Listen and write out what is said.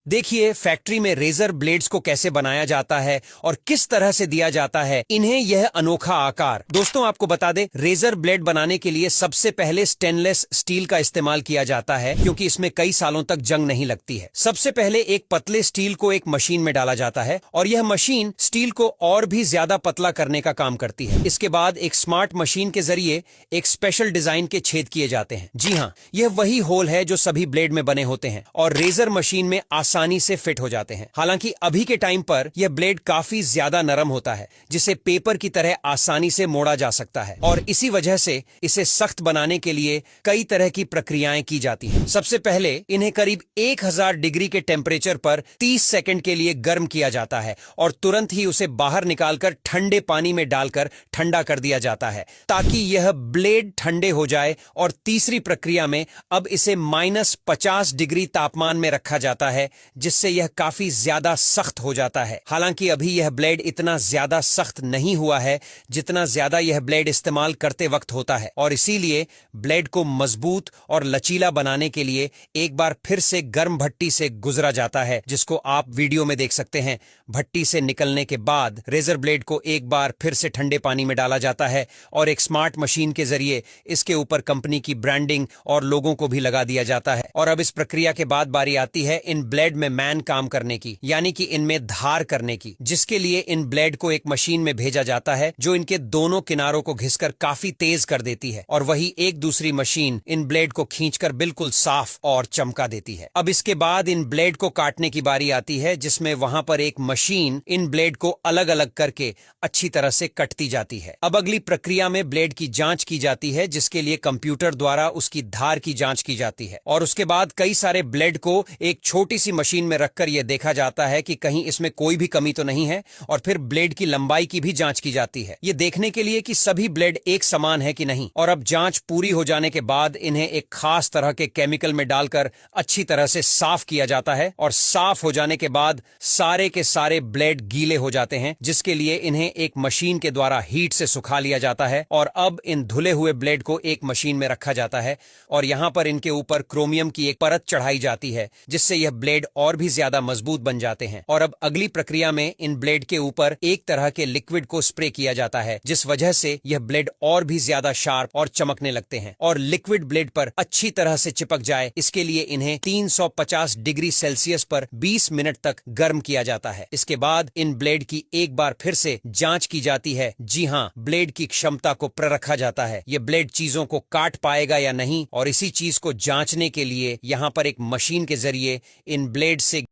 देखिए फैक्ट्री में razor blades को कैसे बनाया जाता है और किस तरह से दिया जाता है इन्हें यह अनोखा आकार। दोस्तों आपको बता दें, रेजर ब्लेड बनाने के लिए सबसे पहले स्टेनलेस स्टील का इस्तेमाल किया जाता है क्योंकि इसमें कई सालों तक जंग नहीं लगती है। सबसे पहले एक पतले स्टील को एक मशीन में डाला जाता है और यह मशीन स्टील को और भी ज्यादा पतला करने का काम करती है। इसके बाद एक स्मार्ट मशीन के जरिए एक स्पेशल डिजाइन के छेद किए जाते हैं। जी हाँ, यह वही होल है जो सभी ब्लेड में बने होते हैं और रेजर मशीन में आसानी से फिट हो जाते हैं। हालांकि अभी के टाइम पर यह ब्लेड काफी ज्यादा नरम होता है जिसे पेपर की तरह आसानी से मोड़ा जा सकता है और इसी वजह से इसे सख्त बनाने के लिए कई तरह की प्रक्रियाएं की जाती हैं। सबसे पहले इन्हें करीब 1000 डिग्री के टेम्परेचर पर 30 सेकंड के लिए गर्म किया जाता है और तुरंत ही उसे बाहर निकालकर ठंडे पानी में डालकर ठंडा कर दिया जाता है ताकि यह ब्लेड ठंडे हो जाए। और तीसरी प्रक्रिया में अब इसे -50 डिग्री तापमान में रखा जाता है जिससे यह काफी ज्यादा सख्त हो जाता है। हालांकि अभी यह ब्लेड इतना ज्यादा सख्त नहीं हुआ है जितना ज्यादा यह ब्लेड इस्तेमाल करते वक्त होता है और इसीलिए ब्लेड को मजबूत और लचीला बनाने के लिए एक बार फिर से गर्म भट्टी से गुजरा जाता है, जिसको आप वीडियो में देख सकते हैं। भट्टी से निकलने के बाद रेजर ब्लेड को एक बार फिर से ठंडे पानी में डाला जाता है और एक स्मार्ट मशीन के जरिए इसके ऊपर कंपनी की ब्रांडिंग और लोगों को भी लगा दिया जाता है। और अब इस प्रक्रिया के बाद बारी आती है इन ब्लेड में मैन काम करने की, यानी कि इनमें धार करने की, जिसके लिए इन ब्लेड को एक मशीन में भेजा जाता है जो इनके दोनों किनारों को घिसकर काफी तेज कर देती है और वही एक दूसरी मशीन इन ब्लेड को खींचकर बिल्कुल साफ और चमका देती है। अब इसके बाद इन ब्लेड को काटने की बारी आती है जिसमें वहां पर एक मशीन इन ब्लेड को अलग अलग करके अच्छी तरह से कटती जाती है। अब अगली प्रक्रिया में ब्लेड की जांच की जाती है जिसके लिए कंप्यूटर द्वारा उसकी धार की जांच की जाती है और उसके बाद कई सारे ब्लेड को एक छोटी सी मशीन में रखकर यह देखा जाता है कि कहीं इसमें कोई भी कमी तो नहीं है और फिर ब्लेड की लंबाई की भी जांच की जाती है, ये देखने के लिए कि सभी ब्लेड एक समान है कि नहीं। और अब जांच पूरी हो जाने के बाद इन्हें एक खास तरह के केमिकल में डालकर अच्छी तरह से साफ किया जाता है और साफ हो जाने के बाद सारे के सारे ब्लेड गीले हो जाते हैं, जिसके लिए इन्हें एक मशीन के द्वारा हीट से सुखा लिया जाता है। और अब इन धुले हुए ब्लेड को एक मशीन में रखा जाता है और यहां पर इनके ऊपर क्रोमियम की एक परत चढ़ाई जाती है जिससे यह ब्लेड और भी ज्यादा मजबूत बन जाते हैं। और अब अगली प्रक्रिया में इन ब्लेड के ऊपर एक तरह के लिक्विड को स्प्रे किया जाता है जिस वजह से यह ब्लेड और भी ज्यादा शार्प और चमकने लगते हैं और लिक्विड ब्लेड पर अच्छी तरह से चिपक जाए इसके लिए इन्हें 350 डिग्री सेल्सियस पर 20 मिनट तक गर्म किया जाता है। इसके बाद इन ब्लेड की एक बार फिर से जांच की जाती है। जी हाँ, ब्लेड की क्षमता को परखा जाता है, ये ब्लेड चीजों को काट पाएगा या नहीं। और इसी चीज को जांचने के लिए यहाँ पर एक मशीन के जरिए इन ब्लेड से